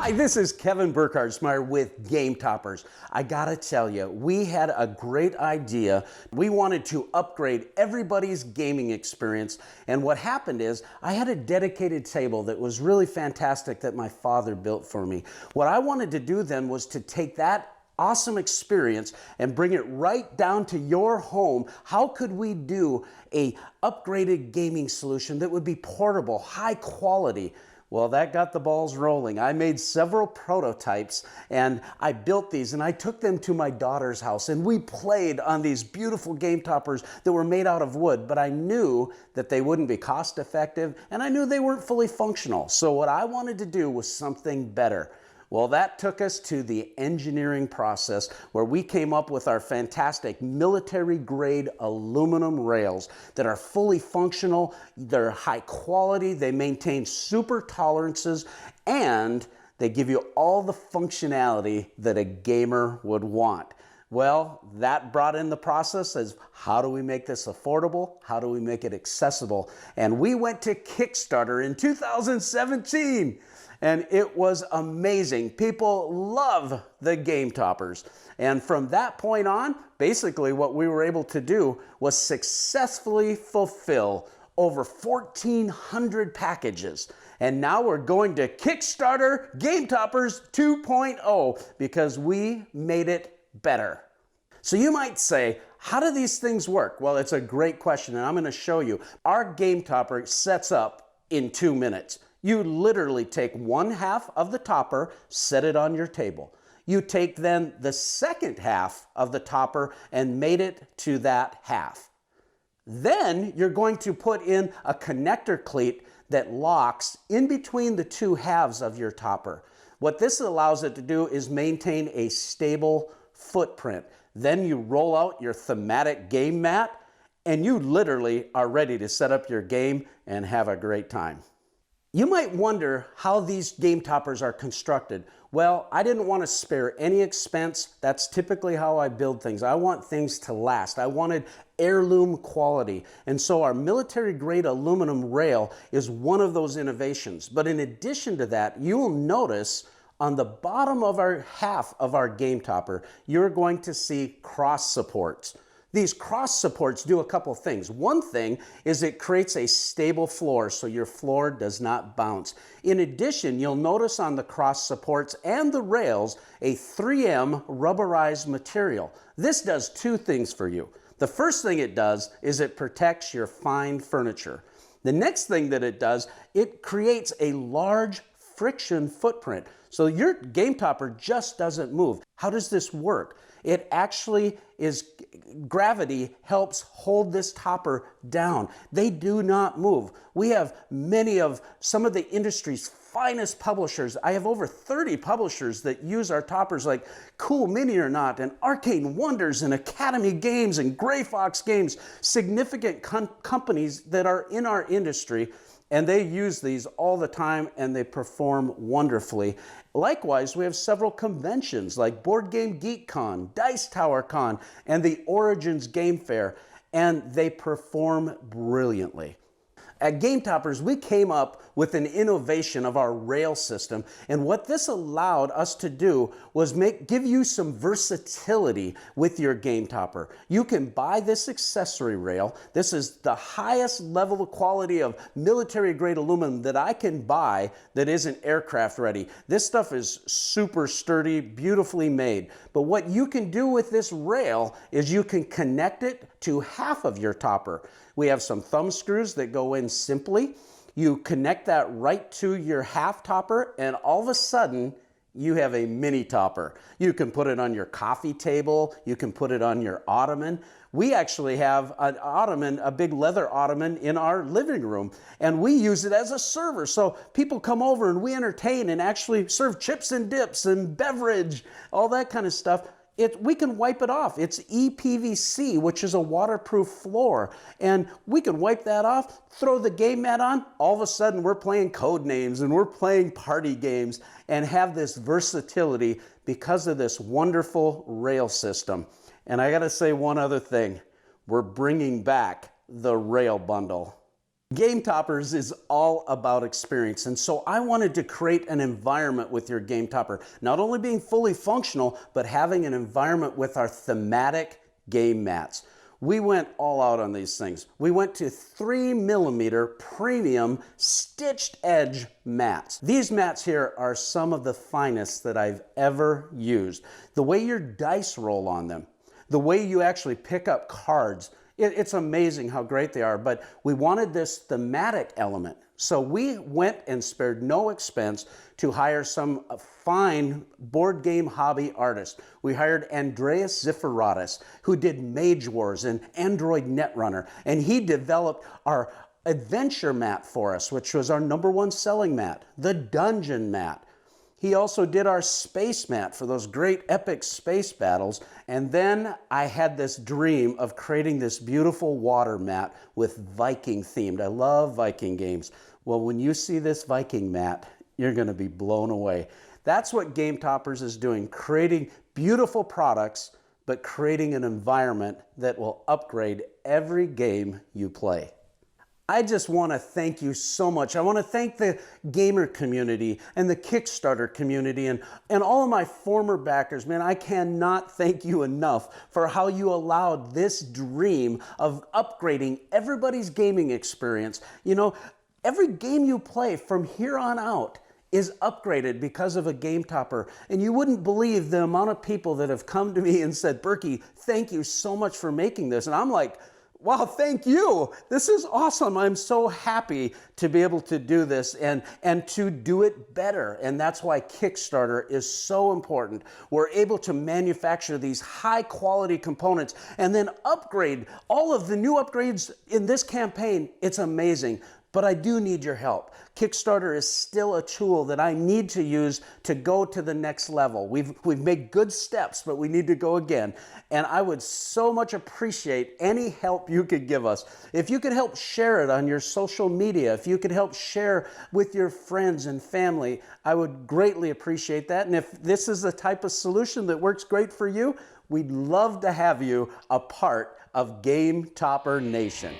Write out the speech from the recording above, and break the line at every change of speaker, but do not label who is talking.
Hi, this is Kevin Burkhardt with Game Toppers. I gotta tell you, we had a great idea. We wanted to upgrade everybody's gaming experience, and what happened is I had a dedicated table that was really fantastic that my father built for me. What I wanted to do then was to take that awesome experience and bring it right down to your home. How could we do a upgraded gaming solution that would be portable, high quality? Well, that got the balls rolling. I made several prototypes and I built these and I took them to my daughter's house and we played on these beautiful Game Toppers that were made out of wood, but I knew that they wouldn't be cost effective and I knew they weren't fully functional. So what I wanted to do was something better. Well, that took us to the engineering process where we came up with our fantastic military-grade aluminum rails that are fully functional, they're high quality, they maintain super tolerances, and they give you all the functionality that a gamer would want. Well, that brought in the process as how do we make this affordable? How do we make it accessible? And we went to Kickstarter in 2017. And it was amazing. People love the Game Toppers. And from that point on, basically what we were able to do was successfully fulfill over 1,400 packages. And now we're going to Kickstarter Game Toppers 2.0 because we made it better. So you might say, how do these things work? Well, it's a great question, and I'm going to show you. Our Game Topper sets up in 2 minutes. You literally take one half of the topper, set it on your table. You take then the second half of the topper and mate it to that half. Then you're going to put in a connector cleat that locks in between the two halves of your topper. What this allows it to do is maintain a stable footprint. Then you roll out your thematic game mat and you literally are ready to set up your game and have a great time. You might wonder how these Game Toppers are constructed. Well, I didn't want to spare any expense. That's typically how I build things. I want things to last. I wanted heirloom quality. And so our military-grade aluminum rail is one of those innovations. But in addition to that, you will notice on the bottom of our half of our Game Topper, you're going to see cross supports. These cross supports do a couple things. One thing is it creates a stable floor so your floor does not bounce. In addition, you'll notice on the cross supports and the rails a 3M rubberized material. This does two things for you. The first thing it does is it protects your fine furniture. The next thing that it does, it creates a large friction footprint. So your Game Topper just doesn't move. How does this work? It actually is, gravity helps hold this topper down. They do not move. We have many of some of the industry's finest publishers. I have over 30 publishers that use our toppers like Cool Mini or Not and Arcane Wonders and Academy Games and Gray Fox Games, significant companies that are in our industry. And they use these all the time and they perform wonderfully. Likewise, we have several conventions like Board Game Geek Con, Dice Tower Con, and the Origins Game Fair, and they perform brilliantly. At Game Toppers, we came up with an innovation of our rail system, and what this allowed us to do was give you some versatility with your Game Topper. You can buy this accessory rail. This is the highest level of quality of military-grade aluminum that I can buy that isn't aircraft ready. This stuff is super sturdy, beautifully made. But what you can do with this rail is you can connect it to half of your topper. We have some thumb screws that go in simply. You connect that right to your half topper and all of a sudden you have a mini topper. You can put it on your coffee table. You can put it on your ottoman. We actually have an ottoman, a big leather ottoman in our living room, and we use it as a server. So people come over and we entertain and actually serve chips and dips and beverage, all that kind of stuff. We can wipe it off. It's EPVC, which is a waterproof floor. And we can wipe that off, throw the game mat on. All of a sudden, we're playing code names and we're playing party games and have this versatility because of this wonderful rail system. And I got to say one other thing. We're bringing back the rail bundle. Game Toppers is all about experience, and so I wanted to create an environment with your Game Topper, not only being fully functional, but having an environment with our thematic game mats. We went all out on these things. We went to 3mm premium stitched edge mats. These mats here are some of the finest that I've ever used. The way your dice roll on them, the way you actually pick up cards, it's amazing how great they are, but we wanted this thematic element. So we went and spared no expense to hire some fine board game hobby artists. We hired Andreas Ziferatis, who did Mage Wars and Android Netrunner, and he developed our adventure mat for us, which was our #1 selling mat, the dungeon mat. He also did our space mat for those great epic space battles. And then I had this dream of creating this beautiful water mat with Viking themed. I love Viking games. Well, when you see this Viking mat, you're going to be blown away. That's what Game Toppers is doing, creating beautiful products, but creating an environment that will upgrade every game you play. I just want to thank you so much. I want to thank the gamer community and the Kickstarter community and all of my former backers. Man, I cannot thank you enough for how you allowed this dream of upgrading everybody's gaming experience. You know, every game you play from here on out is upgraded because of a Game Topper. And you wouldn't believe the amount of people that have come to me and said, Berkey, thank you so much for making this. And I'm like, wow, thank you. This is awesome. I'm so happy to be able to do this and to do it better. And that's why Kickstarter is so important. We're able to manufacture these high quality components and then upgrade all of the new upgrades in this campaign. It's amazing. But I do need your help. Kickstarter is still a tool that I need to use to go to the next level. We've made good steps, but we need to go again. And I would so much appreciate any help you could give us. If you could help share it on your social media, if you could help share with your friends and family, I would greatly appreciate that. And if this is the type of solution that works great for you, we'd love to have you a part of Game Topper Nation.